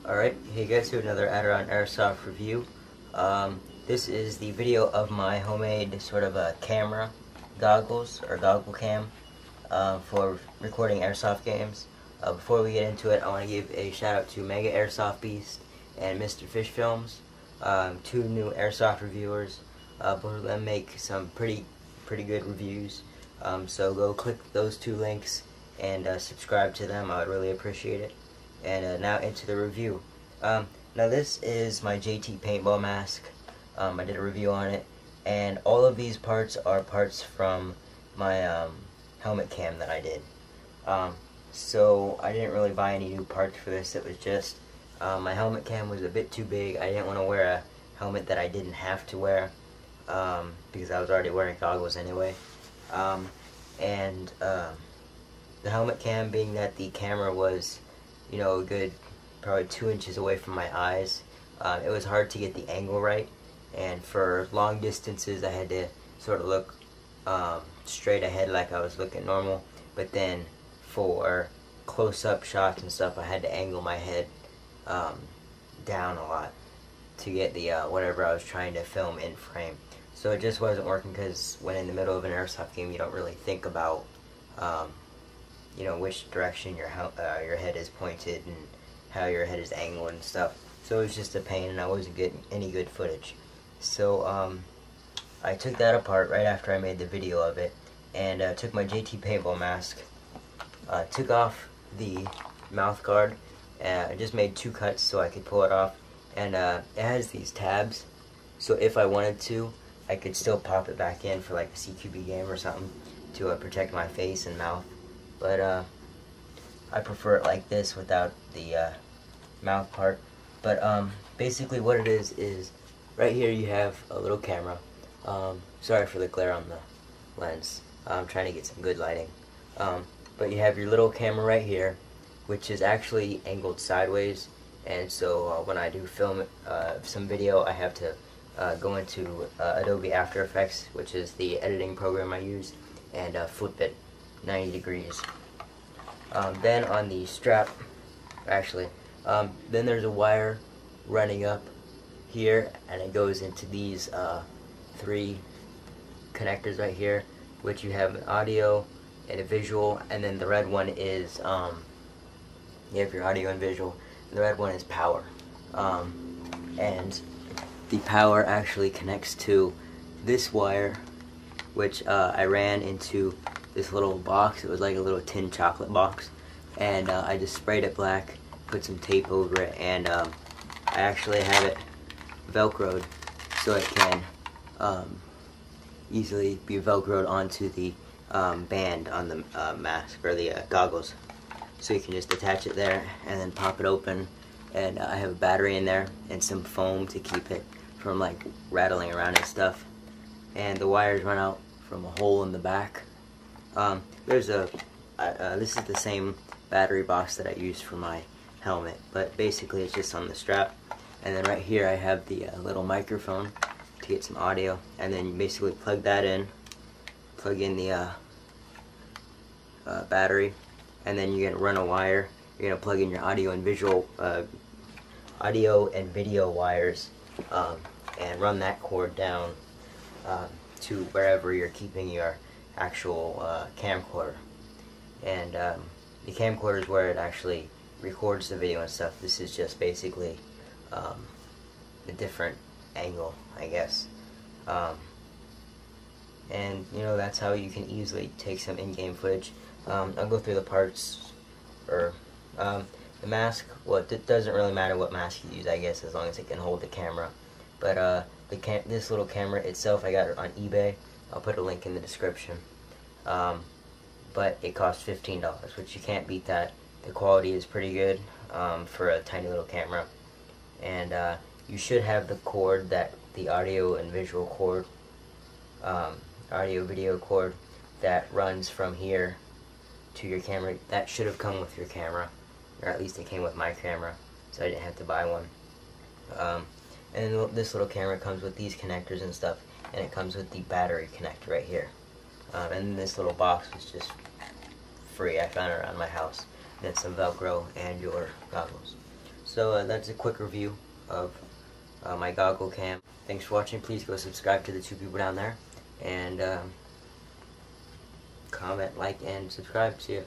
Alright, hey guys, to another Aderonn Airsoft review. This is the video of my homemade sort of a camera, goggles, or Goggle-Cam, for recording airsoft games. Before we get into it, I want to give a shout out to Mega Airsoft Beast and Mr. Fish Films, two new airsoft reviewers. Both of them make some pretty good reviews. So go click those two links and subscribe to them. I would really appreciate it. And now into the review. Now this is my JT paintball mask. I did a review on it, and all of these parts are parts from my helmet cam that I did. So I didn't really buy any new parts for this. It was just my helmet cam was a bit too big. I didn't want to wear a helmet that I didn't have to wear because I was already wearing goggles anyway. The helmet cam, being that the camera was, you know, a good probably 2 inches away from my eyes, it was hard to get the angle right, and for long distances I had to sort of look straight ahead like I was looking normal, but then for close-up shots and stuff I had to angle my head down a lot to get the whatever I was trying to film in frame. So it just wasn't working, because when in the middle of an airsoft game you don't really think about you know, which direction your head is pointed and how your head is angled and stuff. So it was just a pain, and I wasn't getting any good footage. So I took that apart right after I made the video of it, and took my JT paintball mask, took off the mouth guard. I just made 2 cuts so I could pull it off, and it has these tabs, so if I wanted to, I could still pop it back in for like a CQB game or something to protect my face and mouth. But I prefer it like this without the mouth part. But basically what it is right here you have a little camera. Sorry for the glare on the lens. I'm trying to get some good lighting. But you have your little camera right here, which is actually angled sideways. And so when I do film some video, I have to go into Adobe After Effects, which is the editing program I use, and flip it 90 degrees. Then on the strap, actually, then there's a wire running up here, and it goes into these 3 connectors right here, which you have an audio and a visual, and then the red one is you have your audio and visual, and the red one is power. And the power actually connects to this wire, which I ran into this little box. It was like a little tin chocolate box, and I just sprayed it black, put some tape over it, and I actually have it velcroed so it can easily be velcroed onto the band on the mask, or the goggles. So you can just attach it there and then pop it open, and I have a battery in there and some foam to keep it from like rattling around and stuff, and the wires run out from a hole in the back. This is the same battery box that I used for my helmet, but basically it's just on the strap. And then right here I have the little microphone to get some audio, and then you basically plug that in, plug in the battery, and then you're gonna run a wire. You're gonna plug in your audio and video wires, and run that cord down to wherever you're keeping your actual camcorder. And the camcorder is where it actually records the video and stuff. This is just basically a different angle, I guess. And you know, that's how you can easily take some in-game footage. I'll go through the parts. Or the mask, well, it doesn't really matter what mask you use, I guess, as long as it can hold the camera. But this little camera itself, I got it on eBay. I'll put a link in the description. But it cost $15, which you can't beat that. The quality is pretty good for a tiny little camera. And you should have the cord, the audio and visual cord, audio video cord that runs from here to your camera. That should have come with your camera, or at least it came with my camera, so I didn't have to buy one. And then this little camera comes with these connectors and stuff, and it comes with the battery connector right here. And this little box was just free. I found it around my house. And then some Velcro and your goggles. So So that's a quick review of my Goggle-Cam. Thanks for watching. Please go subscribe to the 2 people down there, and comment, like, and subscribe. See ya.